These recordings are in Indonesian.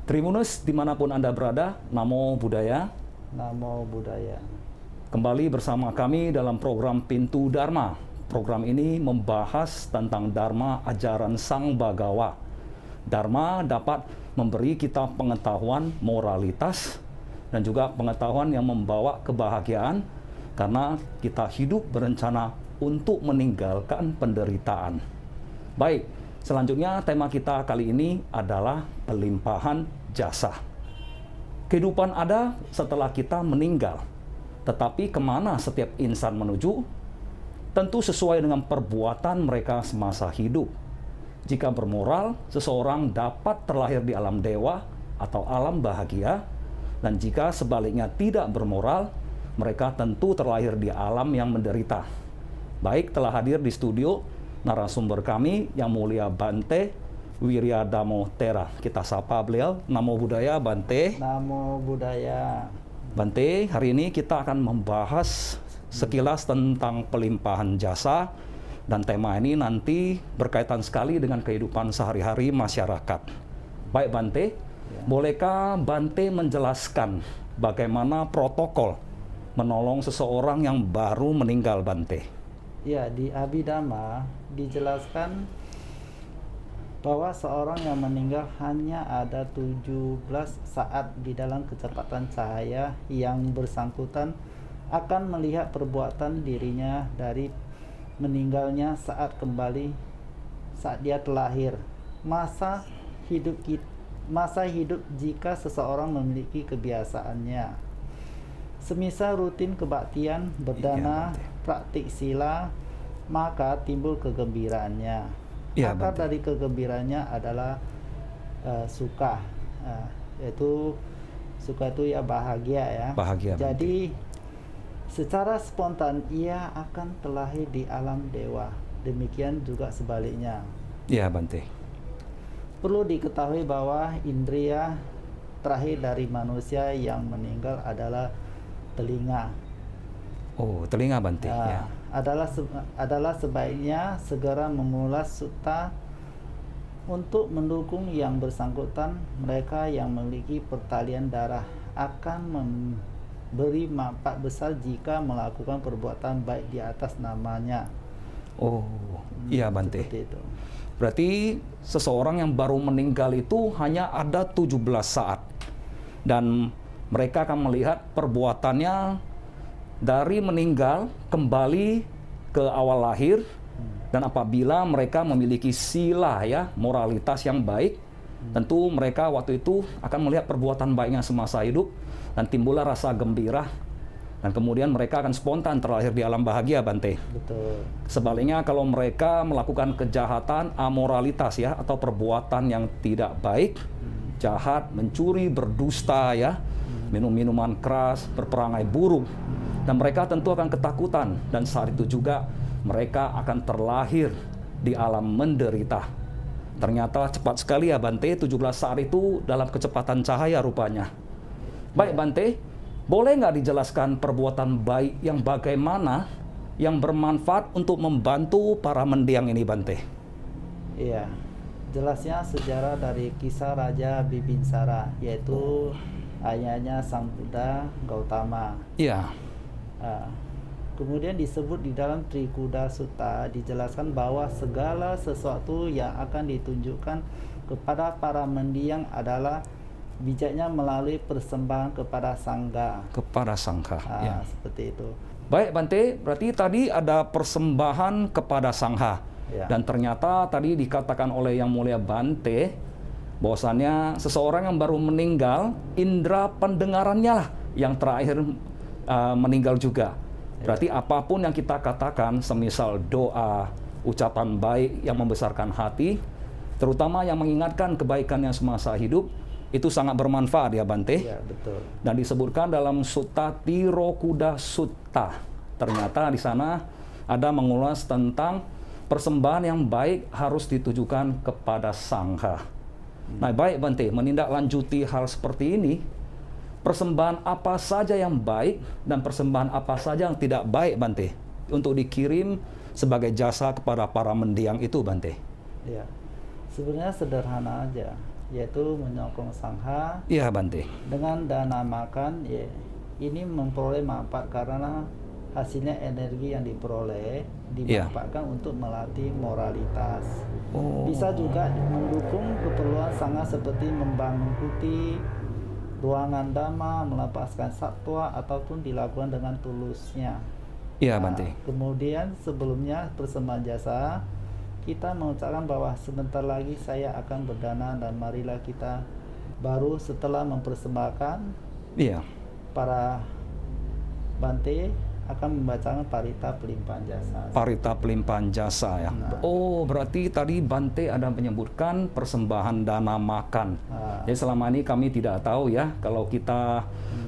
Tribunus dimanapun Anda berada, Namo Buddhaya. Namo Buddhaya. Kembali bersama kami dalam program Pintu Dharma. Program ini membahas tentang Dharma ajaran Sang Bhagawa. Dharma dapat memberi kita pengetahuan moralitas dan juga pengetahuan yang membawa kebahagiaan karena kita hidup berencana untuk meninggalkan penderitaan. Baik, selanjutnya tema kita kali ini adalah pelimpahan jasa. Kehidupan ada setelah kita meninggal, tetapi kemana setiap insan menuju? Tentu sesuai dengan perbuatan mereka semasa hidup. Jika bermoral, seseorang dapat terlahir di alam dewa atau alam bahagia, dan jika sebaliknya tidak bermoral, mereka tentu terlahir di alam yang menderita. Baik, telah hadir di studio narasumber kami yang mulia Bante Wiryadhamo Thera. Kita sapa beliau. Namo Buddhaya, Bante. Namo Buddhaya. Bante, hari ini kita akan membahas sekilas tentang pelimpahan jasa, dan tema ini nanti berkaitan sekali dengan kehidupan sehari-hari masyarakat. Baik Bante, bolehkah Bante menjelaskan bagaimana protokol menolong seseorang yang baru meninggal, Bante? Ya, di Abhidhamma dijelaskan bahwa seorang yang meninggal hanya ada 17 saat di dalam kecepatan cahaya yang bersangkutan akan melihat perbuatan dirinya dari meninggalnya saat dia terlahir. Masa hidup jika seseorang memiliki kebiasaannya, semisal rutin kebaktian, berdana, praktik sila, maka timbul kegembiraannya. Akar dari kegembiraannya adalah suka, yaitu suka itu ya bahagia ya. Bahagia. Jadi secara spontan ia akan terlahir di alam dewa. Demikian juga sebaliknya. Iya, Bante. Perlu diketahui bahwa indria terakhir dari manusia yang meninggal adalah telinga. Oh, telinga, Bante. Ya. Adalah sebaiknya segera mengulas sutta untuk mendukung yang bersangkutan. Mereka yang memiliki pertalian darah akan memberi manfaat besar jika melakukan perbuatan baik di atas namanya. Oh, iya Bante. Seperti itu. Berarti seseorang yang baru meninggal itu hanya ada 17 saat. Dan mereka akan melihat perbuatannya dari meninggal kembali ke awal lahir, dan apabila mereka memiliki sila ya, moralitas yang baik, tentu mereka waktu itu akan melihat perbuatan baiknya semasa hidup dan timbullah rasa gembira, dan kemudian mereka akan spontan terlahir di alam bahagia, Bante. Betul. Sebaliknya kalau mereka melakukan kejahatan, amoralitas ya, atau perbuatan yang tidak baik, jahat, mencuri, berdusta ya, minum minuman keras, berperangai buruk, dan mereka tentu akan ketakutan, dan saat itu juga mereka akan terlahir di alam menderita. Ternyata cepat sekali ya Bante, 17 saat itu dalam kecepatan cahaya rupanya. Baik Bante, boleh nggak dijelaskan perbuatan baik yang bagaimana yang bermanfaat untuk membantu para mendiang ini, Bante? Iya, jelasnya sejarah dari kisah Raja Bibinsara, yaitu ayahnya Sang Buddha Gautama. Iya. Kemudian disebut di dalam Trikuda Sutta, dijelaskan bahwa segala sesuatu yang akan ditunjukkan kepada para mendiang adalah bijaknya melalui persembahan kepada Sangha. Kepada Sangha. Ya. Seperti itu. Baik Bante, berarti tadi ada persembahan kepada Sangha. Ya. Dan ternyata tadi dikatakan oleh Yang Mulia Bante bahwasannya seseorang yang baru meninggal, indera pendengarannya lah yang terakhir meninggal juga. Berarti apapun yang kita katakan, semisal doa, ucapan baik yang membesarkan hati, terutama yang mengingatkan kebaikan yang semasa hidup, itu sangat bermanfaat ya Bante. Ya, betul. Dan disebutkan dalam Sutta Tirokuda Sutta. Ternyata di sana ada mengulas tentang persembahan yang baik harus ditujukan kepada Sangha. Nah baik Bante, menindaklanjuti hal seperti ini, persembahan apa saja yang baik dan persembahan apa saja yang tidak baik, Bante, untuk dikirim sebagai jasa kepada para mendiang itu, Bante? Ya, sebenarnya sederhana aja. yaitu menyokong sangha Iya, Bante. dengan dana makan. Ya, ini memperoleh manfaat karena hasilnya energi yang diperoleh dimanfaatkan untuk melatih moralitas. Bisa juga mendukung keperluan sangha seperti membangun kuti, ruangan dhamma, melepaskan satwa, ataupun dilakukan dengan tulusnya. Iya, Bante. Kemudian sebelumnya persembahan jasa, kita mengucapkan bahwa sebentar lagi saya akan berdana dan marilah kita baru setelah mempersembahkan, Iya. para Bante akan membacakan parita pelimpahan jasa. Parita pelimpahan jasa ya. Nah. Oh, berarti tadi Bante ada menyebutkan persembahan dana makan. Jadi selama ini kami tidak tahu ya, kalau kita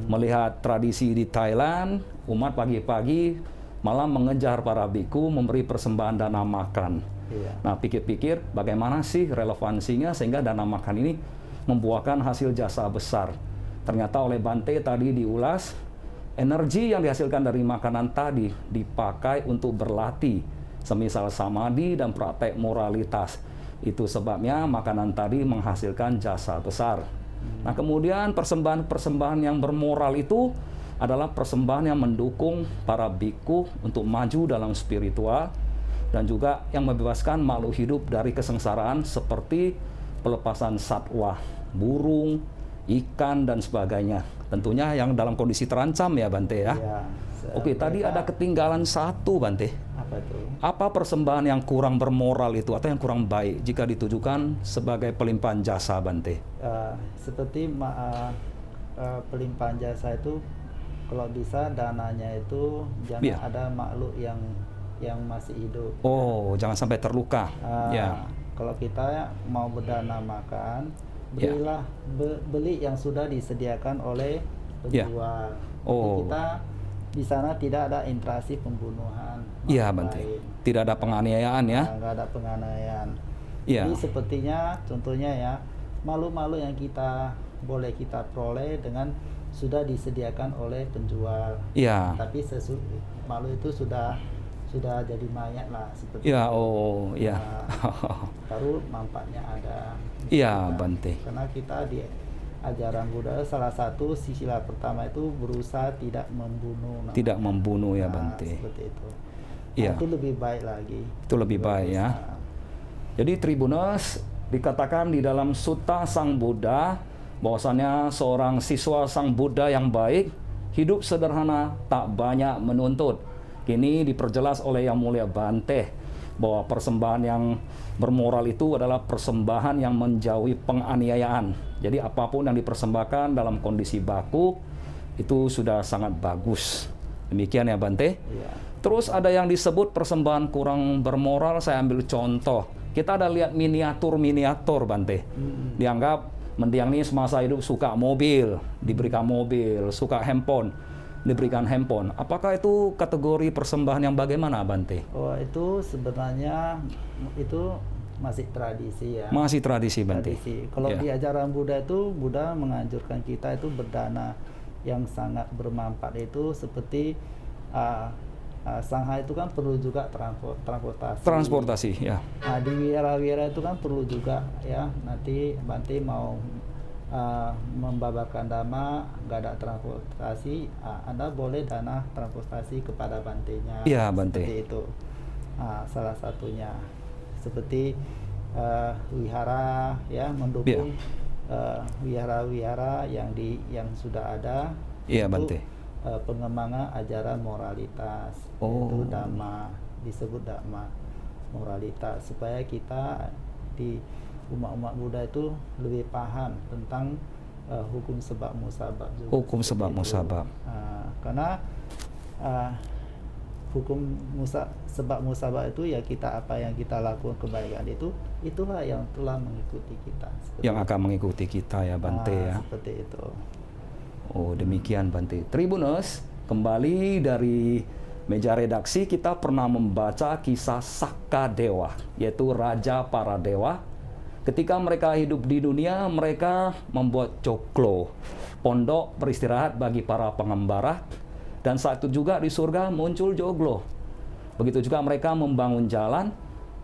melihat tradisi di Thailand, umat pagi-pagi malah mengejar para biku memberi persembahan dana makan. Iya. Nah, pikir-pikir bagaimana sih relevansinya sehingga dana makan ini membuahkan hasil jasa besar. Ternyata oleh Bante tadi diulas, energi yang dihasilkan dari makanan tadi dipakai untuk berlatih, semisal samadhi dan praktek moralitas. Itu sebabnya makanan tadi menghasilkan jasa besar. Nah, kemudian persembahan-persembahan yang bermoral itu adalah persembahan yang mendukung para biku untuk maju dalam spiritual dan juga yang membebaskan makhluk hidup dari kesengsaraan seperti pelepasan satwa, burung, ikan, dan sebagainya. Tentunya yang dalam kondisi terancam ya, Bante ya. Iya. Oke, tadi ada ketinggalan satu, Bante. Apa itu? Apa persembahan yang kurang bermoral itu atau yang kurang baik jika ditujukan sebagai pelimpahan jasa, Bante? Seperti pelimpahan jasa itu, kalau bisa dananya itu jangan Iya. ada makhluk yang masih hidup. Oh, jangan sampai terluka. Ya. Kalau kita mau berdana makan, Ya. belilah beli yang sudah disediakan oleh Ya. penjual. Oh. Jadi kita di sana tidak ada interaksi pembunuhan. Iya, makhluk Bante. lain. Tidak ada penganiayaan ya. Nggak ada penganiayaan. Iya. Jadi sepertinya contohnya ya, makhluk-makhluk yang kita boleh kita peroleh dengan sudah disediakan oleh penjual. Iya. Tapi makhluk itu sudah jadi mayat lah seperti Iya, itu. oh, iya. Baru manfaatnya ada. Iya, Nah, Bante. karena kita di ajaran Buddha salah satu sila pertama itu berusaha tidak membunuh. Tidak membunuh ya, Nah, Bante. seperti itu. Iya. Itu lebih baik lagi. Itu lebih baik ya. Nah, Jadi Tribuners, dikatakan di dalam Sutta Sang Buddha bahwasannya seorang siswa Sang Buddha yang baik hidup sederhana, tak banyak menuntut. Kini diperjelas oleh Yang Mulia Bante bahwa persembahan yang bermoral itu adalah persembahan yang menjauhi penganiayaan. Jadi apapun yang dipersembahkan dalam kondisi baku itu sudah sangat bagus. Demikian ya, Bante. iya. Terus ada yang disebut persembahan kurang bermoral, saya ambil contoh. Kita ada lihat miniatur, Bante. Dianggap mendiang ini semasa hidup suka mobil, diberikan mobil, suka handphone, diberikan handphone. Apakah itu kategori persembahan yang bagaimana, Bante? Oh, itu sebenarnya itu masih tradisi ya. Masih tradisi, Bante. Tradisi. Kalau Ya. di ajaran Buddha itu, Buddha menganjurkan kita itu berdana yang sangat bermanfaat itu seperti sangha itu kan perlu juga transportasi. Transportasi, ya. Nah, di wira-wira itu kan perlu juga ya. Nanti Bante mau membabarkan dhamma, nggak ada transportasi, Anda boleh dana transportasi kepada Bantenya. Iya, Bante. Seperti itu. Salah satunya seperti wihara ya, mendukung wihara-wihara yang sudah ada. Iya, untuk, Bante. pengembangan ajaran moralitas. Oh. Itu dhamma, disebut dhamma moralitas, supaya kita di umat-umat Buddha itu lebih paham tentang hukum sebab musabab juga. Hukum sebab Seperti itu. musabab. Karena hukum sebab musabab itu ya, kita apa yang kita lakukan kebaikan itu, itulah yang telah mengikuti kita. Seperti Yang akan mengikuti kita ya, Bante ya. Seperti itu. Oh, demikian, Bante. Tribuners, kembali dari meja redaksi kita pernah membaca kisah Saka Dewa, yaitu raja para dewa. Ketika mereka hidup di dunia, mereka membuat coklo, pondok beristirahat bagi para pengembara, dan saat itu juga di surga muncul joglo. Begitu juga mereka membangun jalan,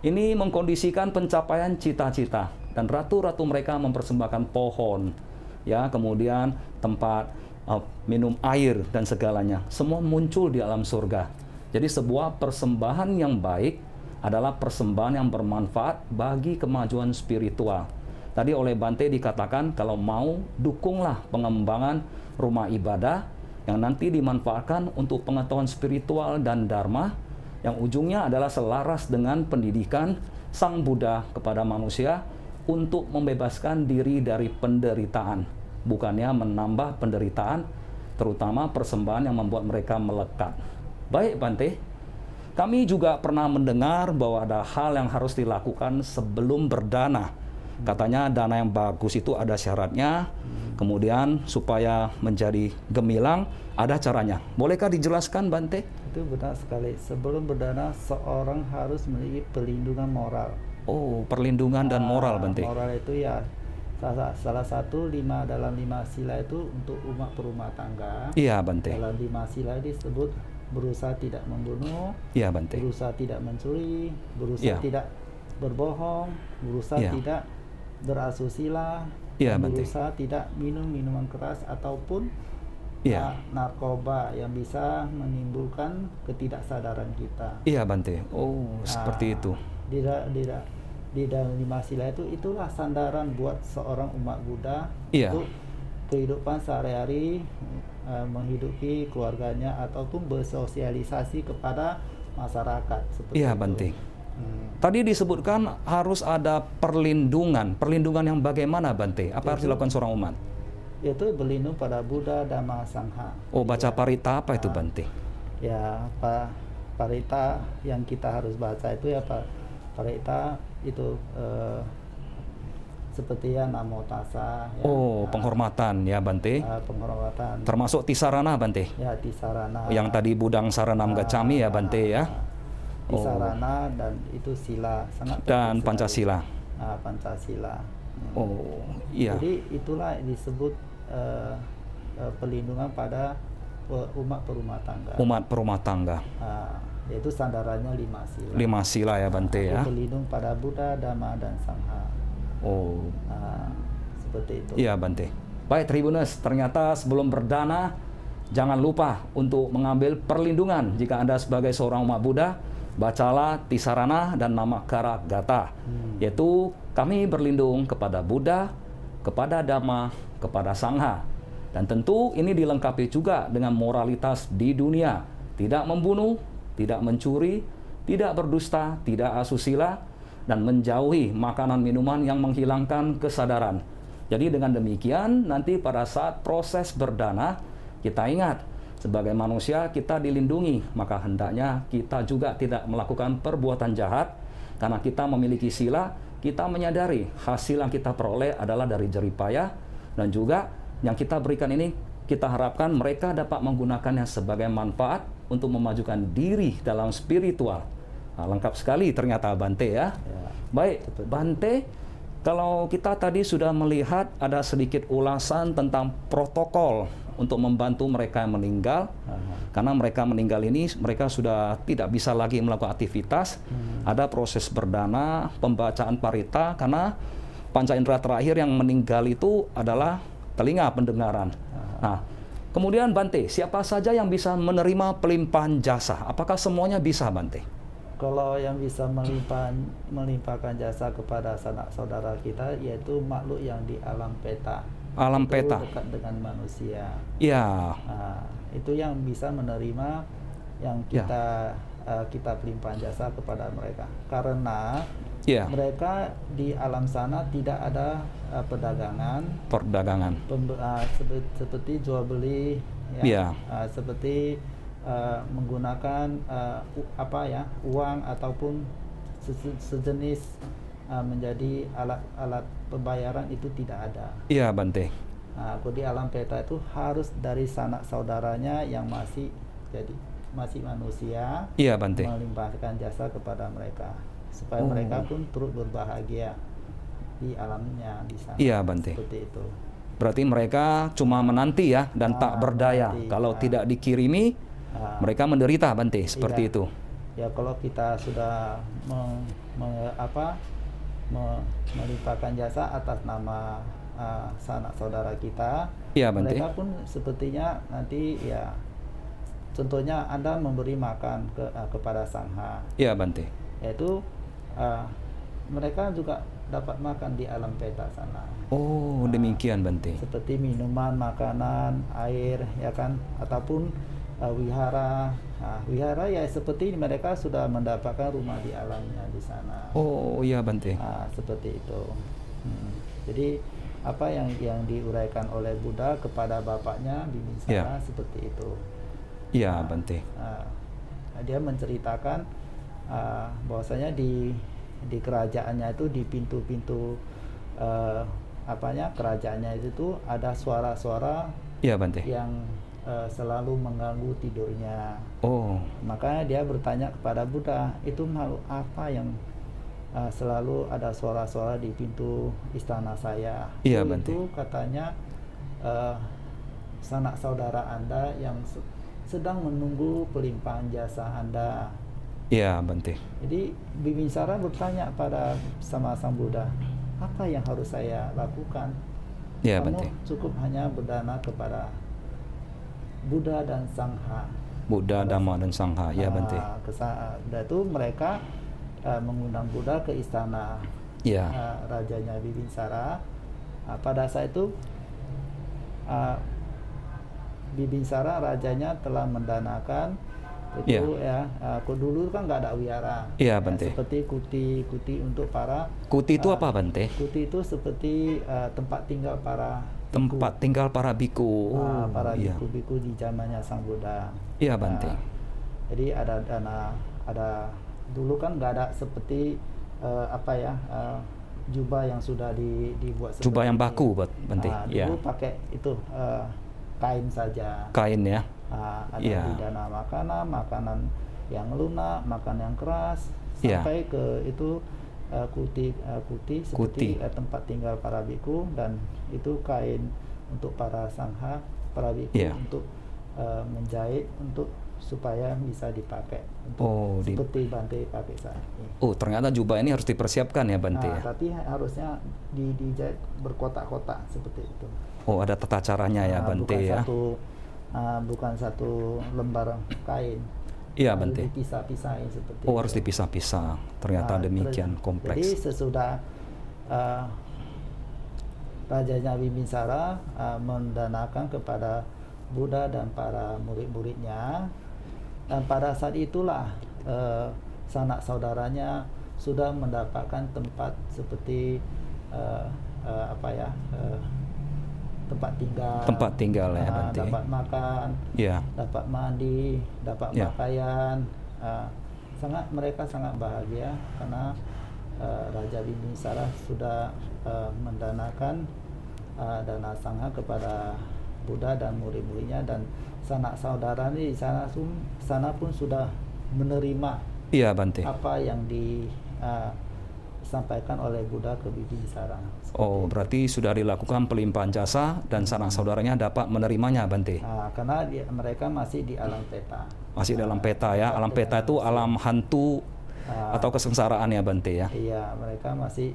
ini mengkondisikan pencapaian cita-cita. dan ratu-ratu mereka mempersembahkan pohon, ya, kemudian tempat minum air dan segalanya. Semua muncul di alam surga. Jadi sebuah persembahan yang baik adalah persembahan yang bermanfaat bagi kemajuan spiritual. Tadi oleh Bante dikatakan kalau mau dukunglah pengembangan rumah ibadah yang nanti dimanfaatkan untuk pengetahuan spiritual dan dharma yang ujungnya adalah selaras dengan pendidikan Sang Buddha kepada manusia untuk membebaskan diri dari penderitaan, bukannya menambah penderitaan, terutama persembahan yang membuat mereka melekat. Baik Bante, kami juga pernah mendengar bahwa ada hal yang harus dilakukan sebelum berdana. Katanya dana yang bagus itu ada syaratnya, kemudian supaya menjadi gemilang ada caranya. Bolehkah dijelaskan Bante? Itu benar sekali. Sebelum berdana, seorang harus memiliki perlindungan moral. Oh, perlindungan dan moral Bante. Moral itu ya salah satu dalam 5 sila itu untuk umat berumah tangga. Iya Bante. Dalam 5 sila disebut berusaha tidak membunuh, Iya Bante. berusaha tidak mencuri, berusaha Iya. tidak berbohong, berusaha Iya. tidak berasusila, Iya, dan Bante. berusaha tidak minum minuman keras ataupun Iya. narkoba yang bisa menimbulkan ketidaksadaran kita. Iya Bante. Oh, seperti itu. Di dalam 5 sila itulah sandaran buat seorang umat Buddha Iya. untuk kehidupan sehari-hari, menghidupi keluarganya ataupun bersosialisasi kepada masyarakat seperti Iya itu. Bante. Tadi disebutkan harus ada perlindungan. Perlindungan yang bagaimana Bante? Apa harus dilakukan seorang umat? Yaitu berlindung pada Buddha, Dhamma, Sangha. Oh, baca parita apa itu Bante? Ya, parita yang kita harus baca itu ya parita itu seperti ya namo tassa ya, Oh, penghormatan ya Bante. penghormatan, Termasuk tisarana Bante. ya tisarana, Yang tadi budang saranam gacami ya Bante ya. tisarana, dan itu sila sangat Dan penting Pancasila. sekali. Pancasila. Oh, iya. Jadi itulah disebut perlindungan pada umat berumah tangga. Umat perumah tangga. Yaitu sandarannya 5 sila. 5 sila ya Bante Itu ya. berlindung pada Buddha, Dhamma, dan Sangha. Oh, Seperti itu. iya Bante. Baik Tribuners, ternyata sebelum berdana jangan lupa untuk mengambil perlindungan. Jika Anda sebagai seorang umat Buddha, bacalah Tisarana dan Namakara Gata. Yaitu kami berlindung kepada Buddha, kepada Dhamma, kepada Sangha. Dan tentu ini dilengkapi juga dengan moralitas di dunia. Tidak membunuh, tidak mencuri, tidak berdusta, tidak asusila, dan menjauhi makanan minuman yang menghilangkan kesadaran. Jadi dengan demikian nanti pada saat proses berdana kita ingat sebagai manusia kita dilindungi, maka hendaknya kita juga tidak melakukan perbuatan jahat karena kita memiliki sila, kita menyadari hasil yang kita peroleh adalah dari jerih payah, dan juga yang kita berikan ini kita harapkan mereka dapat menggunakannya sebagai manfaat untuk memajukan diri dalam spiritual. Nah, lengkap sekali ternyata Bante ya. Baik, Bante, kalau kita tadi sudah melihat ada sedikit ulasan tentang protokol untuk membantu mereka yang meninggal. Karena mereka meninggal ini, mereka sudah tidak bisa lagi melakukan aktivitas. Ada proses berdana, pembacaan parita, karena panca indera terakhir yang meninggal itu adalah telinga pendengaran. Nah, kemudian Bante, siapa saja yang bisa menerima pelimpahan jasa? Apakah semuanya bisa Bante? Kalau yang bisa melimpahkan jasa kepada sanak saudara kita yaitu makhluk yang di alam peta. Alam itu peta. dekat dengan manusia. Ya. Itu yang bisa menerima yang kita pelimpahan jasa kepada mereka. Karena Ya. mereka di alam sana tidak ada perdagangan, seperti jual beli, Ya. seperti menggunakan uang ataupun sejenis menjadi alat pembayaran, itu tidak ada. Iya Bante. Kalau di alam peta itu harus dari sanak saudaranya yang masih manusia, Iya Bante. melimpahkan jasa kepada mereka supaya mereka pun turut berbahagia di alamnya di sana. Iya Bante. Seperti itu. Berarti mereka cuma menanti ya dan tak berdaya. menanti. Kalau tidak dikirimi, mereka menderita melimpahkan jasa atas nama sanak saudara kita. Iya, Bante. Mereka pun sepertinya nanti ya, contohnya Anda memberi makan kepada sangha, Iya, Bante. yaitu mereka juga dapat makan di alam peta sana. Oh, demikian, Bante. Seperti minuman, makanan, air, ya kan, ataupun wihara. Wihara ya seperti mereka sudah mendapatkan rumah di alamnya di sana. Oh, iya, Bante. Seperti itu. Jadi apa yang diuraikan oleh Buddha kepada bapaknya Bimbisara seperti itu. Iya, Bante. Dia menceritakan bahwasanya di kerajaannya itu, di pintu-pintu kerajaannya itu ada suara-suara Iya, Bante. yang selalu mengganggu tidurnya. Oh, Makanya dia bertanya kepada Buddha, itu makhluk apa yang selalu ada suara-suara di pintu istana saya? Iya, Bante. Itu katanya sanak saudara Anda yang sedang menunggu pelimpahan jasa Anda. iya, Bante. Jadi Bimbisara bertanya pada sama Sang Buddha, apa yang harus saya lakukan? Iya, Kamu Bante. cukup hanya berdana kepada Buddha dan Sangha. Buddha, Dhamma, dan Sangha. Iya, Bante. Dan itu mereka mengundang Buddha ke istana Iya. rajanya Bimbisara. Pada saat itu Bimbisara rajanya telah mendanakan itu dulu kan nggak ada wihara. Iya, Bante. Seperti kuti untuk para Kuti itu apa, Bante? kuti itu seperti tempat tinggal para Tempat tinggal para biku. para iya. biku-biku di zamannya Sang Buddha. Iya, Bante. Jadi ada dulu kan nggak ada seperti jubah yang sudah dibuat seperti Jubah yang ini. baku, Bante. Iya. Dulu pakai itu kain saja. Kain ya. Ada Iya. hidana makanan yang lunak, makan yang keras, Iya. sampai ke itu kuti seperti tempat tinggal para biku, dan itu kain untuk para sangha, para biku Iya. untuk menjahit untuk supaya bisa dipakai untuk seperti Bante pakai saat ini. Oh, ternyata jubah ini harus dipersiapkan ya, Bante ya. Tapi harusnya dijahit berkotak-kotak seperti itu. Oh, ada tata caranya ya, Bante ya. Bukan satu lembar kain. Iya, Harus Bante. dipisah-pisahin seperti Oh, itu. harus dipisah-pisah. Ternyata demikian Jadi kompleks. sesudah rajanya Bimbisara mendanakan kepada Buddha dan para murid-muridnya, dan pada saat itulah sanak saudaranya sudah mendapatkan tempat seperti tempat tinggal ya, Bante. dapat makan, Iya. dapat mandi, dapat Ya. pakaian. Mereka sangat bahagia karena Raja Bimbisara sudah mendanakan dana sangha kepada Buddha dan murid-muridnya, dan sanak saudara di sana pun sudah menerima Iya, Bante. apa yang disampaikan oleh Buddha ke Bimbisara. Oh, berarti sudah dilakukan pelimpahan jasa dan sanak saudaranya dapat menerimanya, Bante. Karena mereka masih di alam peta. Masih dalam peta ya. Alam peta itu alam hantu atau kesengsaraan ya, Bante ya. Iya, mereka masih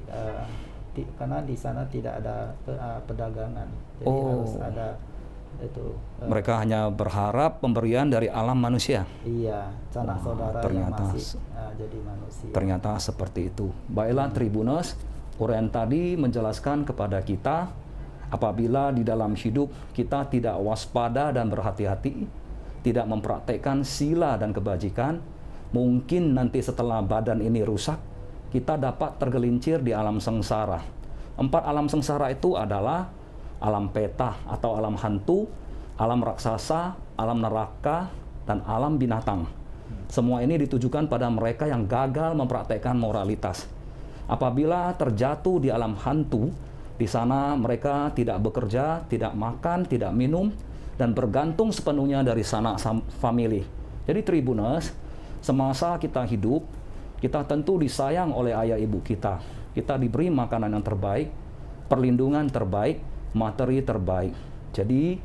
karena di sana tidak ada perdagangan, jadi harus ada itu. Mereka hanya berharap pemberian dari alam manusia. Iya, sanak saudara ternyata yang masih jadi manusia. Ternyata seperti itu. Baiklah Tribuners, uraian tadi menjelaskan kepada kita apabila di dalam hidup kita tidak waspada dan berhati-hati, tidak mempraktekkan sila dan kebajikan, mungkin nanti setelah badan ini rusak, kita dapat tergelincir di alam sengsara. 4 alam sengsara itu adalah alam peta atau alam hantu, alam raksasa, alam neraka, dan alam binatang. Semua ini ditujukan pada mereka yang gagal mempraktekkan moralitas. Apabila terjatuh di alam hantu, di sana mereka tidak bekerja, tidak makan, tidak minum, dan bergantung sepenuhnya dari sanak famili. Jadi Tribuners, semasa kita hidup, kita tentu disayang oleh ayah ibu kita. Kita diberi makanan yang terbaik, perlindungan terbaik, materi terbaik. Jadi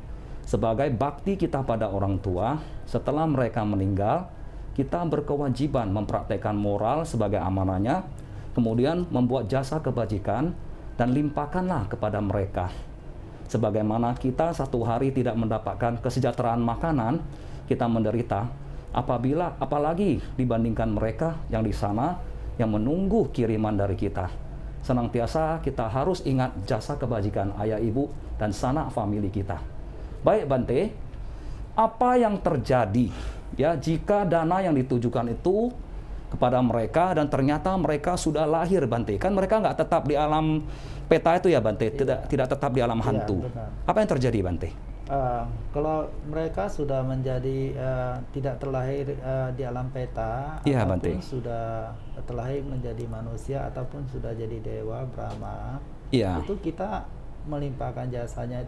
sebagai bakti kita pada orang tua, setelah mereka meninggal, kita berkewajiban mempraktekkan moral sebagai amanahnya, kemudian membuat jasa kebajikan dan limpahkanlah kepada mereka. Sebagaimana kita satu hari tidak mendapatkan kesejahteraan makanan, kita menderita, apalagi dibandingkan mereka yang di sana yang menunggu kiriman dari kita. Senantiasa kita harus ingat jasa kebajikan ayah ibu dan sanak famili kita. Baik Bante, apa yang terjadi ya jika dana yang ditujukan itu kepada mereka dan ternyata mereka sudah lahir Bante? Kan mereka nggak tetap di alam peta itu ya Bante, tidak tetap di alam hantu. Benar. Apa yang terjadi Bante? Kalau mereka sudah menjadi tidak terlahir di alam peta, Iya, ataupun Bante. sudah terlahir menjadi manusia ataupun sudah jadi dewa Brahma, Iya. itu kita melimpahkan jasanya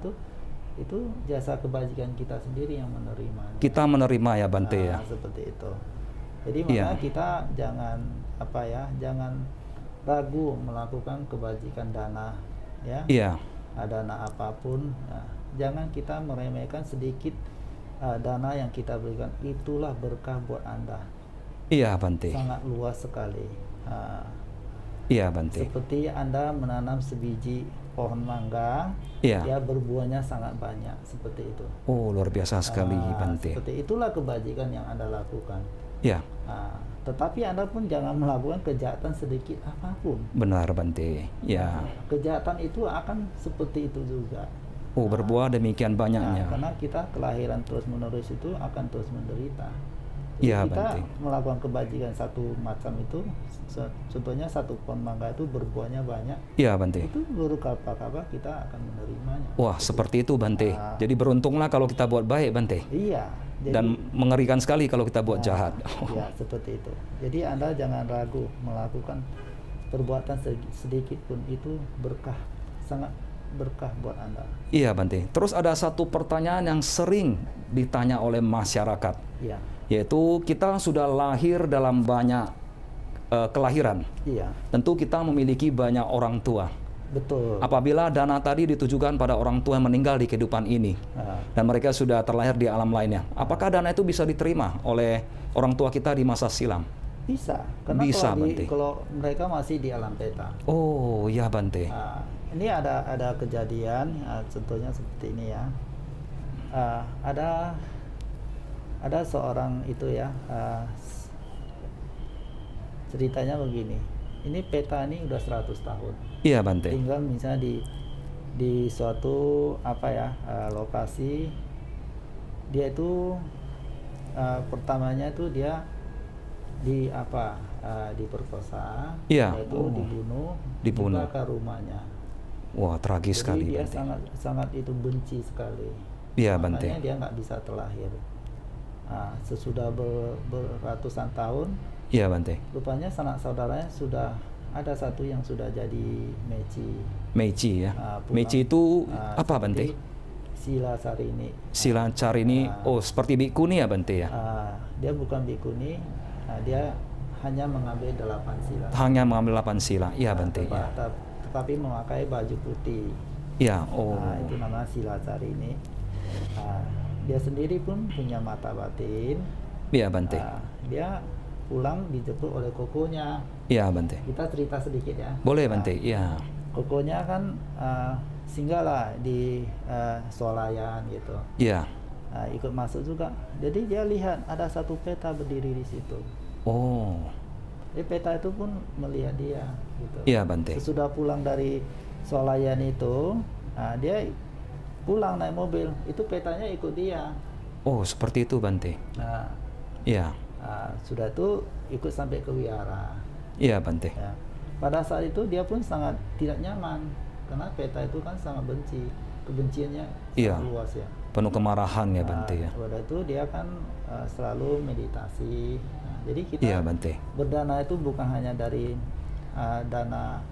itu jasa kebajikan kita sendiri yang menerima. Kita menerima ya Bante ya. Seperti itu. Jadi Iya. makanya kita jangan ragu melakukan kebajikan dana, ya. Iya. Dana apapun, jangan kita meremehkan sedikit dana yang kita berikan, itulah berkah buat Anda. Iya Bante. Sangat luas sekali. Iya Bante. Seperti Anda menanam sebiji pohon mangga, Iya. ya berbuahnya sangat banyak, seperti itu. Oh, luar biasa sekali Bante. Seperti itulah kebajikan yang Anda lakukan. Iya. Tetapi Anda pun jangan melakukan kejahatan sedikit apapun. Benar Bante. Ya. Kejahatan itu akan seperti itu juga. Oh, berbuah demikian banyaknya. Karena kita kelahiran terus-menerus itu akan terus menderita. Iya Kita Bante. melakukan kebajikan satu macam itu, contohnya satu pohon mangga itu berbuahnya banyak, Iya Bante. itu baru kapan kita akan menerimanya. Wah, seperti itu Bante. Jadi beruntunglah kalau kita buat baik Bante. Iya. Jadi, Dan mengerikan sekali kalau kita buat jahat. ya seperti itu. Jadi Anda jangan ragu melakukan perbuatan sedikit pun, itu berkah, sangat berkah buat Anda. Iya Bante. Terus ada satu pertanyaan yang sering ditanya oleh masyarakat, Iya. yaitu kita sudah lahir dalam banyak kelahiran. Iya. Tentu kita memiliki banyak orang tua. Betul. Apabila dana tadi ditujukan pada orang tua yang meninggal di kehidupan ini dan mereka sudah terlahir di alam lainnya, apakah dana itu bisa diterima oleh orang tua kita di masa silam? Bisa. Karena Bisa, kalau, Bante. kalau mereka masih di alam peta. Oh, ya Bante. Ini ada kejadian, contohnya seperti ini ya. Ada seorang itu ya, ceritanya begini. Ini peta ini udah 100 tahun. Iya Bante. Tinggal misalnya di suatu lokasi, dia itu pertamanya itu dia diperkosa, Iya. yaitu Dibunuh. dibakar rumahnya. Wah, tragis sekali Jadi dia Bante. sangat itu benci sekali. Iya Makanya Bante. dia nggak bisa terlahir. Sesudah beratusan tahun, Iya Bante. rupanya sanak saudaranya sudah ada satu yang sudah jadi meci. Meichi ya. Pulang. Meichi itu apa Bante? Sila Sarini. Sila Carini. Oh, seperti bikuni ya Bante ya. Dia bukan bikuni, dia hanya mengambil 8 sila. Hanya mengambil 8 sila. Iya Bante. Ya. Tetapi memakai baju putih. Iya. Oh. Itu namanya Sila Carini. Dia sendiri pun punya mata batin. Iya Bante. Dia pulang dijemput oleh kokonya. Iya Bante. Kita cerita sedikit ya. Boleh Bante. Iya. Kokonya kan singgahlah di swalayan gitu. Iya. Ikut masuk juga. Jadi dia lihat ada satu peta berdiri di situ. Oh. Peta itu pun melihat dia gitu. Iya Bante. Sesudah pulang dari swalayan itu, dia pulang naik mobil, itu petanya ikut dia. Oh, seperti itu Bante. Iya. Sudah itu ikut sampai ke wihara. Iya Bante. Ya. Pada saat itu dia pun sangat tidak nyaman karena peta itu kan sangat benci, kebenciannya Iya. sangat luas ya. Penuh kemarahan ya Bante ya. Pada itu dia kan selalu meditasi. Jadi kita Iya Bante. berdana itu bukan hanya dari dana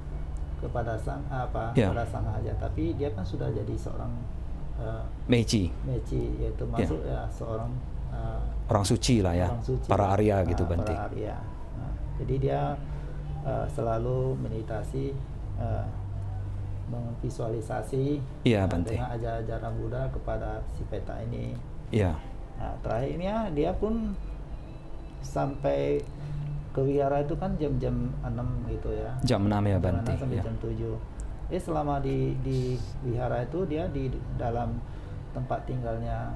kepada Iya. pada sang haja, tapi dia kan sudah jadi seorang Meichi. meci, yaitu masuk ya seorang Orang suci lah ya. orang suci. Para Arya gitu Bante. Para Arya. Jadi dia selalu meditasi, memvisualisasi Iya Bante. dengan ajaran Buddha kepada si peta ini. Iya. Terakhirnya dia pun sampai ke wihara itu kan jam-jam 6 gitu ya. Jam 6 ya Jam Bante. 6 sampai Ya. jam 7. Selama di wihara itu dia di dalam tempat tinggalnya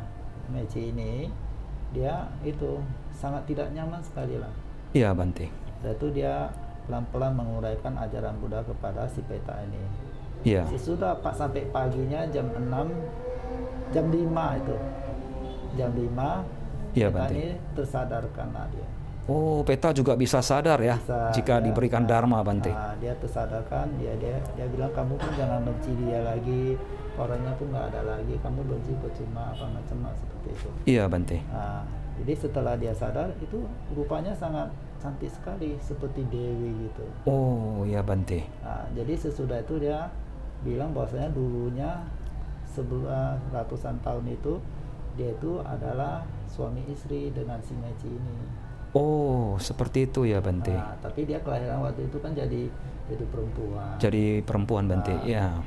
Meci ini, dia itu sangat tidak nyaman sekali lah. Iya Bante. Dan itu dia pelan-pelan menguraikan ajaran Buddha kepada si Peta ini. Iya. Sesudah Pak sampai paginya jam 6, jam 5 itu. Jam 5 Iya, Peta Bante. ini tersadarkanlah dia. Oh, Peta juga bisa sadar ya Bisa, jika ya. diberikan dharma Bante. Dia tersadarkan, dia bilang kamu pun jangan benci dia lagi, orangnya pun nggak ada lagi, kamu benci percuma apa macam seperti itu. Iya Bante. Jadi setelah dia sadar itu rupanya sangat cantik sekali seperti dewi gitu. Oh, iya Bante. Jadi sesudah itu dia bilang bahwasanya dulunya sebelum ratusan tahun itu dia itu adalah suami istri dengan si Meci ini. Oh, seperti itu ya Bante. Tapi dia kelahiran waktu itu kan jadi perempuan. Jadi perempuan Bante. Ya.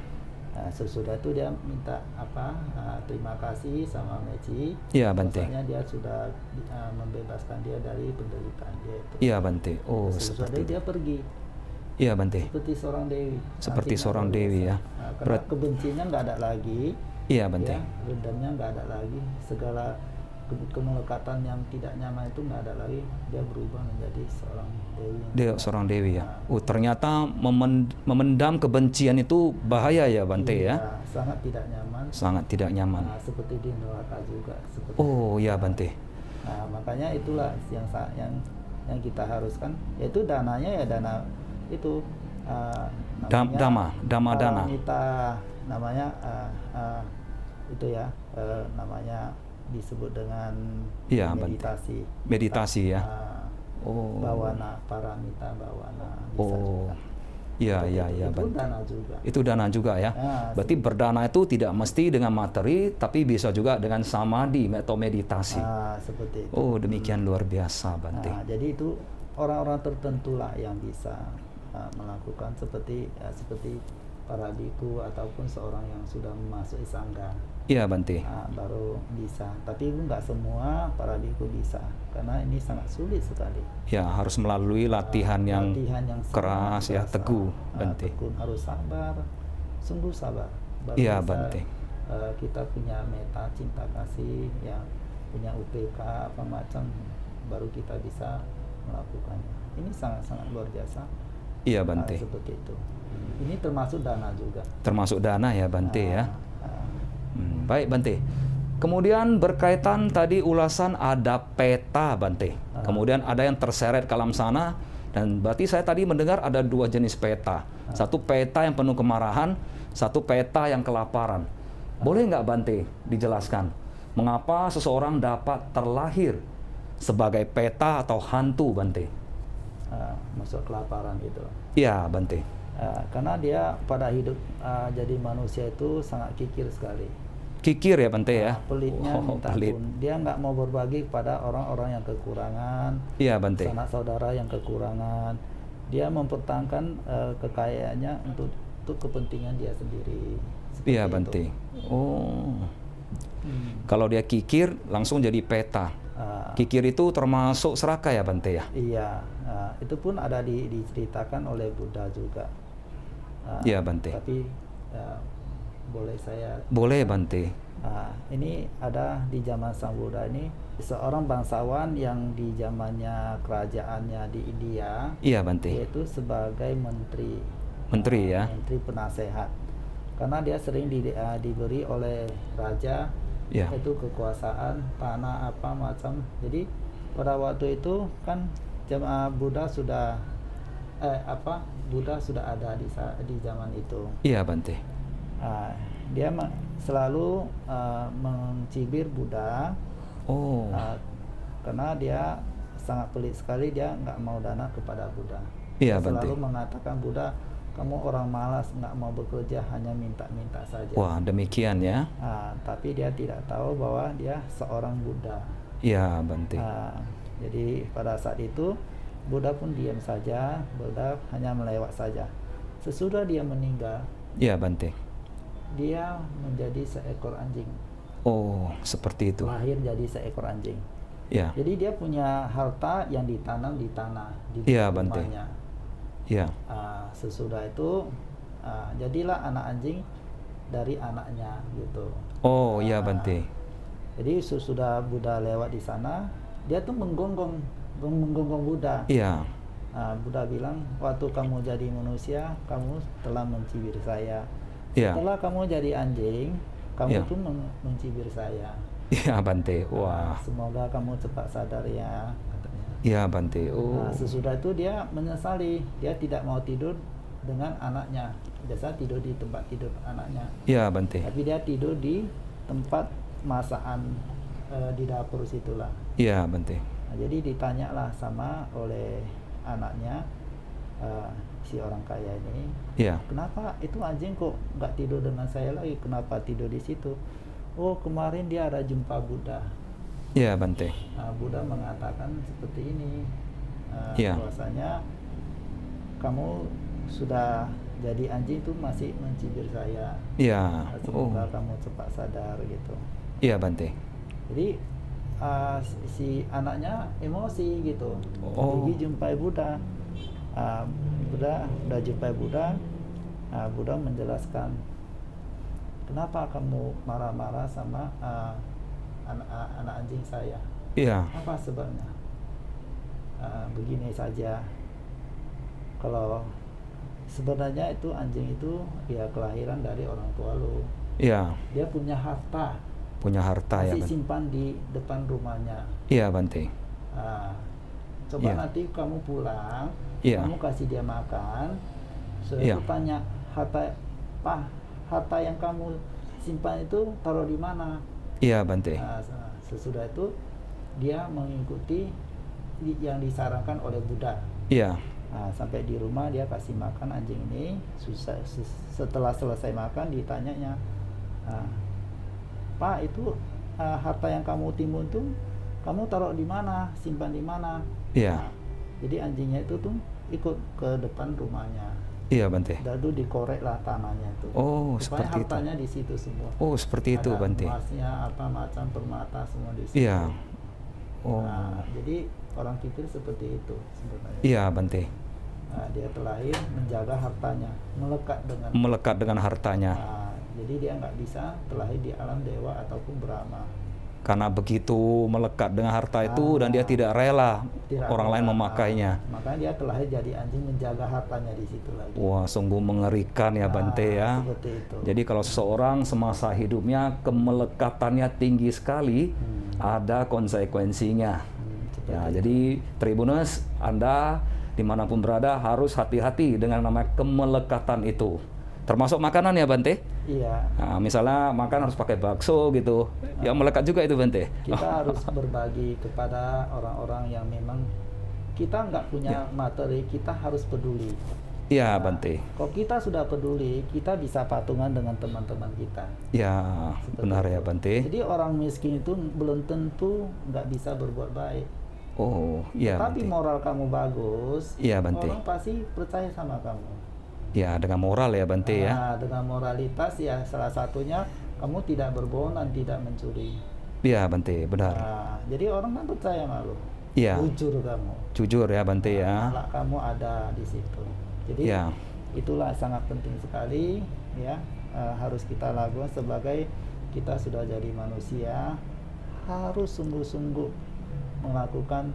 Sesudah itu dia minta terima kasih sama Meci. Iya Bante. Bahwasanya dia sudah membebaskan dia dari penderitaan dia itu. Iya Bante. Oh, Sesudah seperti itu dia itu. pergi Iya Bante. seperti seorang dewi. Seperti Artinya seorang luar dewi biasa. ya. Karena kebenciannya nggak ada lagi. Iya Bante. Ya, dendamnya nggak ada lagi, segala kemelekatan yang tidak nyaman itu nggak ada lagi, dia berubah menjadi seorang dewi. Dia seorang dewi ya. Oh, ternyata memendam kebencian itu bahaya ya Bante ya. Sangat tidak nyaman. Sangat tidak nyaman. Seperti di neraka juga. Oh ya Bante. Makanya itulah yang kita haruskan, yaitu dananya ya dana itu Dhamma dana. Paramita namanya itu ya, namanya disebut dengan Iya, meditasi. Meditasi ya. Bawana, paramita bawana. Bisa Oh. juga. Iya Itu Bante. dana juga. Itu dana juga ya. Berarti berdana itu tidak mesti dengan materi, tapi bisa juga dengan samadhi atau meditasi. Seperti itu. Oh, demikian luar biasa Bante. Jadi itu orang-orang tertentu lah yang bisa melakukan seperti para biku ataupun seorang yang sudah masuk sangga. Iya Bante. Baru bisa. Tapi nggak semua para biku bisa, karena ini sangat sulit sekali. Ya, harus melalui latihan yang keras ya, teguh Bante. Tekun, harus sabar, sungguh sabar. Baru Iya bisa, Bante. kita punya meta, cinta kasih, ya, punya UPK apa macam, baru kita bisa melakukannya. Ini sangat-sangat luar biasa. Iya Bante. Seperti itu. Ini termasuk dana juga. Termasuk dana ya Bante ya. Baik Bante. Kemudian berkaitan tadi ulasan ada peta Bante. Kemudian ada yang terseret ke alam sana, dan berarti saya tadi mendengar ada dua jenis peta. Satu peta yang penuh kemarahan, satu peta yang kelaparan. Boleh nggak Bante dijelaskan mengapa seseorang dapat terlahir sebagai peta atau hantu Bante? Masuk kelaparan gitu. Iya Bante. Karena dia pada hidup jadi manusia itu sangat kikir sekali. Kikir ya Bante ya. Pelitnya minta pelit. ampun. Dia nggak mau berbagi pada orang-orang yang kekurangan. Iya Bante. Sanak saudara yang kekurangan. Dia mempertahankan kekayaannya untuk kepentingan dia sendiri. Seperti Iya itu. Bante. Oh. Kalau dia kikir langsung jadi peta. Kikir itu termasuk serakah ya Bante ya? Iya. Itu pun ada diceritakan oleh Buddha juga. Iya Bante. Tapi boleh saya? Boleh Bante. Ini ada di zaman Sang Buddha ini seorang bangsawan yang di zamannya kerajaannya di India. Iya Bante. Yaitu sebagai menteri. Menteri ya. Menteri penasehat. Karena dia sering diberi oleh raja. Iya. Itu kekuasaan, tanah apa macam. Jadi pada waktu itu kan Buddha sudah Buddha sudah ada di zaman itu. Iya Bante. Dia selalu mencibir Buddha. Oh. Karena dia sangat pelit sekali, dia nggak mau dana kepada Buddha. Iya Dia Bante. selalu mengatakan, Buddha, kamu orang malas, nggak mau bekerja, hanya minta-minta saja. Wah, demikian ya. Tapi dia tidak tahu bahwa dia seorang Buddha. Iya Bante. Jadi pada saat itu Buddha pun diam saja, Buddha hanya melewat saja. Sesudah dia meninggal, Iya Bante. dia menjadi seekor anjing. Oh, seperti itu. Lahir jadi seekor anjing. Ya. Jadi dia punya harta yang ditanam di tanah di Iya, dekat Bante. rumahnya. Ya. Sesudah itu jadilah anak anjing dari anaknya gitu. Oh, iya, Ah, Bante. Jadi sesudah Buddha lewat di sana, dia tuh menggonggong Buddha. Iya. Buddha bilang, waktu kamu jadi manusia, kamu telah mencibir saya. Iya. Setelah kamu jadi anjing, kamu Iya. tuh mencibir saya. Iya, Bante. Wah. Semoga kamu cepat sadar ya, katanya. Iya, Bante. Oh. Sesudah itu dia menyesali, dia tidak mau tidur dengan anaknya. Biasa tidur di tempat tidur anaknya, Iya, Bante. tapi dia tidur di tempat masakan di dapur situlah. Iya, Bante. Jadi ditanyalah sama oleh anaknya, si orang kaya ini, Iya. kenapa itu anjing kok nggak tidur dengan saya lagi? Kenapa tidur di situ? Oh, kemarin dia ada jumpa Buddha. Iya, Bante. Buddha mengatakan seperti ini, Iya. bahwasanya kamu sudah jadi anjing itu masih mencibir saya. Iya. Oh. Semoga kamu cepat sadar gitu. Iya, Bante. Jadi si anaknya emosi gitu. Oh. Pergi jumpai Buddha. Udah jumpai Buddha. Buddha menjelaskan, kenapa kamu marah-marah sama anak anjing saya? Iya. Apa sebabnya? Begini saja. Kalau sebenarnya itu anjing itu ya kelahiran dari orang tua lu. Iya. Dia punya harta, Punya harta ya, masih Bante. simpan di depan rumahnya. Iya, Bante. Coba Iya. nanti kamu pulang, Iya. kamu kasih dia makan. Setelah Iya. itu tanya, harta yang kamu simpan itu taruh di mana? Iya, Bante. Sesudah itu dia mengikuti yang disarankan oleh Buddha. Iya. Sampai di rumah dia kasih makan anjing ini. Setelah selesai makan ditanyanya, Pak, itu harta yang kamu timbun tuh kamu taruh di mana, simpan di mana? Iya. Jadi anjingnya itu tuh ikut ke depan rumahnya, Iya, Bante. lalu dikoreklah tanahnya itu. Oh, Supaya seperti itu. hartanya di situ semua. Oh, seperti itu, Ada Bante. emasnya, apa macam permata semua di situ. Iya. Oh. Jadi orang kikir seperti itu sebenarnya. Iya, Bante. Dia terlahir menjaga hartanya, Melekat dengan hartanya. Jadi dia nggak bisa terlahir di alam dewa ataupun Brahma. Karena begitu melekat dengan harta itu dan dia tidak rela orang lain memakainya. Makanya dia terlahir jadi anjing menjaga hartanya di situ lagi. Wah, sungguh mengerikan ya, Bante ya. Seperti itu. Jadi kalau seseorang semasa hidupnya kemelekatannya tinggi sekali, ada konsekuensinya. Ya, jadi Tribuners, Anda dimanapun berada harus hati-hati dengan namanya kemelekatan itu. Termasuk makanan ya, Bante? Iya. Nah, misalnya makan harus pakai bakso gitu. Ya melekat juga itu, Bante. Kita harus berbagi kepada orang-orang yang memang kita nggak punya materi, kita harus peduli. Iya, Bante. Kalau kita sudah peduli, kita bisa patungan dengan teman-teman kita. Ya, Seperti benar itu. ya, Bante. Jadi orang miskin itu belum tentu nggak bisa berbuat baik. Oh, iya, Tapi Bante. moral kamu bagus, Iya, Bante. orang pasti percaya sama kamu. Ya, dengan moral ya, Bante ya. Dengan moralitas ya salah satunya kamu tidak berbohong dan tidak mencuri. Iya, Bante, benar. Jadi orang kan percaya sama lu. Iya. Jujur kamu. Jujur ya, Bante ya. Akhlak kamu ada di situ. Jadi Ya. itulah sangat penting sekali ya, harus kita lakukan sebagai kita sudah jadi manusia, harus sungguh-sungguh melakukan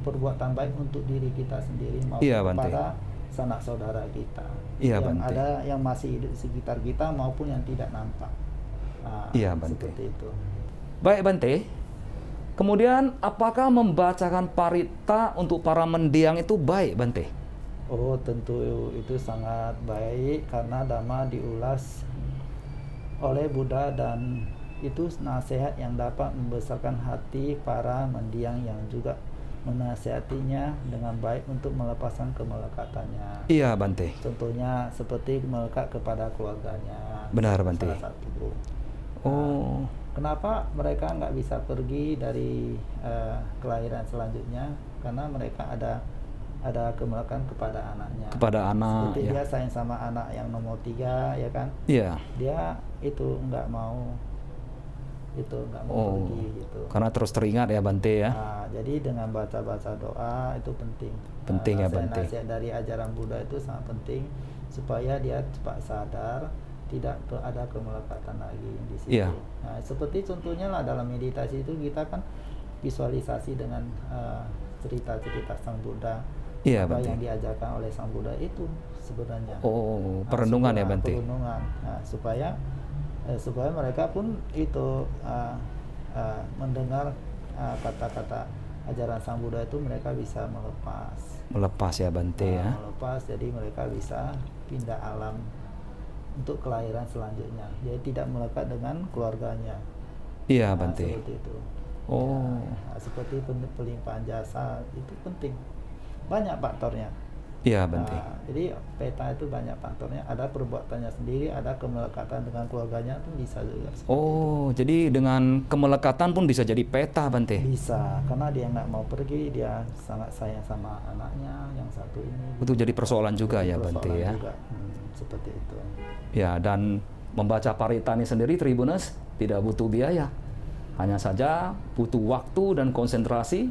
perbuatan baik untuk diri kita sendiri maupun Iya, Bante. kepada sanak saudara kita Iya, yang Bante. ada yang masih hidup di sekitar kita maupun yang tidak nampak. Iya, Bante. Seperti itu. Baik, Bante. Kemudian apakah membacakan parita untuk para mendiang itu baik, Bante? Oh, tentu itu sangat baik karena Dhamma diulas oleh Buddha dan itu nasihat yang dapat membesarkan hati para mendiang yang juga menasihatinya dengan baik untuk melepaskan kemelekatannya. Iya, Bante. Contohnya seperti melekat kepada keluarganya. Benar, Bante. Salah satu. Oh, Kenapa mereka nggak bisa pergi dari kelahiran selanjutnya? Karena mereka ada kemelekan kepada anaknya. kepada anak Seperti ya. dia sayang sama anak yang nomor 3 ya kan, Iya. dia itu nggak mau itu nggak mau Oh, pergi gitu. karena terus teringat ya Bante ya. Nah, jadi dengan baca-baca doa itu penting. Penting ya, Bante. Nasihat dari ajaran Buddha itu sangat penting supaya dia cepat sadar, tidak ada kemelekatan lagi di situ. Iya. Nah, seperti contohnya lah dalam meditasi itu kita kan visualisasi dengan cerita-cerita Sang Buddha, Iya, apa Bante. yang diajarkan oleh Sang Buddha itu sebenarnya. Oh, perenungan ya Bante. Perenungan. Nah, supaya mereka pun itu mendengar kata-kata ajaran Sang Buddha itu mereka bisa Melepas ya Bante ya. melepas, jadi mereka bisa pindah alam untuk kelahiran selanjutnya. Jadi tidak melekat dengan keluarganya. Iya Nah, Bante. seperti itu. Oh, Nah, seperti pelimpahan jasa itu penting. Banyak faktornya. iya Bante. Nah, jadi peta itu banyak faktornya. Ada perbuatannya sendiri, ada kemelekatan dengan keluarganya pun bisa juga. Oh, jadi dengan kemelekatan pun bisa jadi peta Bante. Bisa, karena dia nggak mau pergi, dia sangat sayang sama anaknya yang satu ini. Itu jadi persoalan juga ya Bante Persoalan ya. juga. Seperti itu. Ya, dan membaca Paritani sendiri Tribuners tidak butuh biaya. Hanya saja butuh waktu dan konsentrasi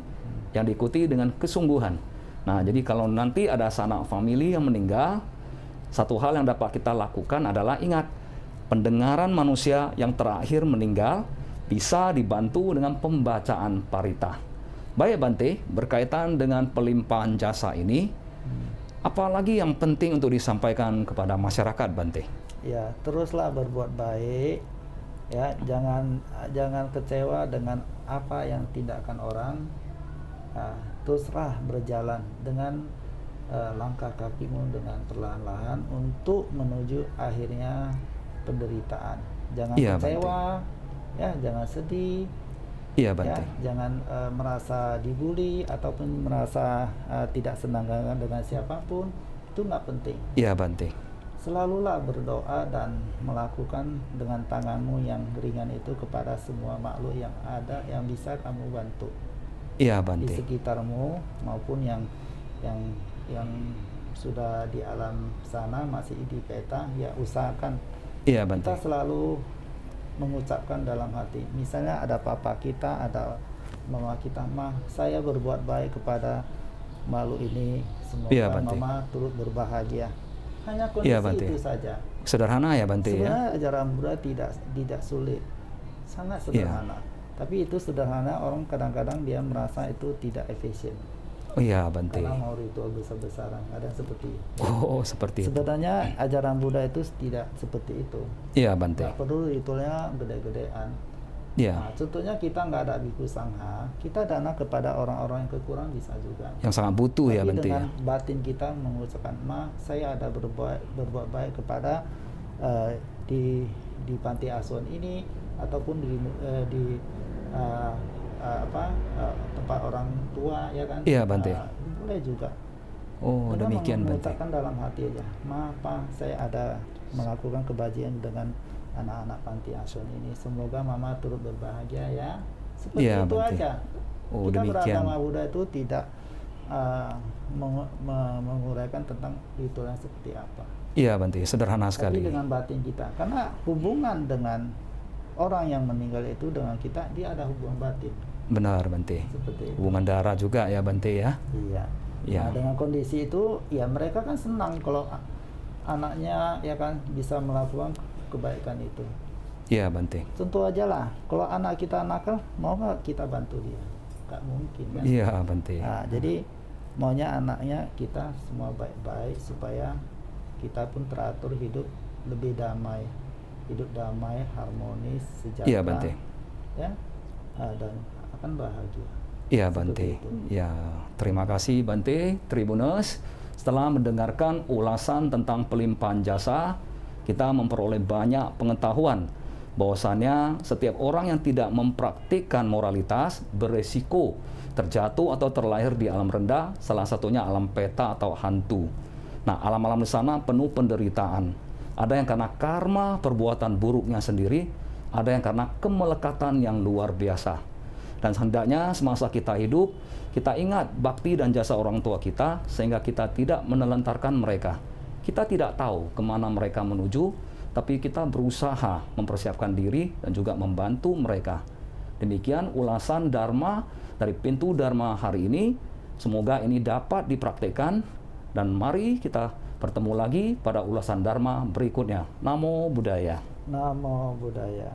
yang diikuti dengan kesungguhan. Nah, jadi kalau nanti ada sanak famili yang meninggal, satu hal yang dapat kita lakukan adalah ingat, pendengaran manusia yang terakhir meninggal bisa dibantu dengan pembacaan parita. Baik Bante, berkaitan dengan pelimpahan jasa ini, apalagi yang penting untuk disampaikan kepada masyarakat Bante? Ya, teruslah berbuat baik. Ya, jangan kecewa dengan apa yang tindakan orang. Teruslah berjalan dengan langkah kakimu dengan perlahan-lahan untuk menuju akhirnya penderitaan. Jangan Iya, kecewa, ya, jangan sedih, Iya ya, Bante. jangan merasa dibully ataupun merasa tidak senang dengan siapapun. Itu nggak penting. Iya Bante. Selalulah berdoa dan melakukan dengan tanganmu yang ringan itu kepada semua makhluk yang ada yang bisa kamu bantu Iya di Bante. sekitarmu maupun yang sudah di alam sana masih di peta, ya usahakan Iya Bante. kita selalu mengucapkan dalam hati. Misalnya ada papa kita, ada mama kita, "Ma, saya berbuat baik kepada makhluk ini, semoga Iya, Bante. mama turut berbahagia." Hanya Iya, kondisi Bante. itu saja. Sederhana ya Bante ya. Sebenarnya ajaran Buddha tidak sulit, sangat sederhana. Tapi itu sederhana, orang kadang-kadang dia merasa itu tidak efisien. Oh iya Bante. Karena mau ritual besar-besaran, ada seperti itu. Oh, seperti itu. Sebenarnya ajaran Buddha itu tidak seperti itu. Iya Bante. Nggak perlu ritualnya gede-gedean. Iya. Nah, contohnya kita nggak ada biku sangha, kita dana kepada orang-orang yang kekurangan bisa juga. Yang sangat butuh ya Tapi Bante ya. dengan batin kita mengucapkan, "Ma, saya ada berbuat baik kepada di panti asuhan ini ataupun di tempat orang tua, ya kan?" Iya, Bante. Boleh juga. Oh, Dengan demikian Bante. mengucapkan dalam hati aja, "Ma, Pa, saya ada melakukan kebajikan dengan anak-anak panti asuhan ini. Semoga mama turut berbahagia ya." Seperti Iya, itu Bante. aja. Oh, Kita demikian. beragama Buddha itu tidak menguraikan tentang ritual yang seperti apa. Iya Bante, sederhana Tapi sekali. dengan batin kita. Karena hubungan dengan orang yang meninggal itu dengan kita, dia ada hubungan batin. Benar Bante. Seperti itu. Hubungan darah juga ya Bante ya. Iya. Iya. Nah, dengan kondisi itu, ya mereka kan senang kalau anaknya ya kan bisa melakukan kebaikan itu. Iya Bante. Tentu aja lah, kalau anak kita nakal, mau nggak kita bantu dia? Nggak mungkin kan? Iya Bante. Nah, jadi maunya anaknya kita semua baik-baik supaya kita pun teratur hidup lebih damai, harmonis, sejahtera. Iya Bante. Ya, dan akan bahagia. Iya Seperti Bante. itu. Ya, terima kasih Bante Tribuners. Setelah mendengarkan ulasan tentang pelimpahan jasa, kita memperoleh banyak pengetahuan bahwasannya setiap orang yang tidak mempraktikkan moralitas beresiko terjatuh atau terlahir di alam rendah, salah satunya alam peta atau hantu. Nah, alam-alam di sana penuh penderitaan. Ada yang karena karma perbuatan buruknya sendiri, ada yang karena kemelekatan yang luar biasa. Dan hendaknya semasa kita hidup, kita ingat bakti dan jasa orang tua kita, sehingga kita tidak menelantarkan mereka. Kita tidak tahu kemana mereka menuju, tapi kita berusaha mempersiapkan diri dan juga membantu mereka. Demikian ulasan Dharma dari Pintu Dharma hari ini. Semoga ini dapat dipraktikkan dan mari kita bertemu lagi pada ulasan Dharma berikutnya. Namo Buddhaya. Namo Buddhaya.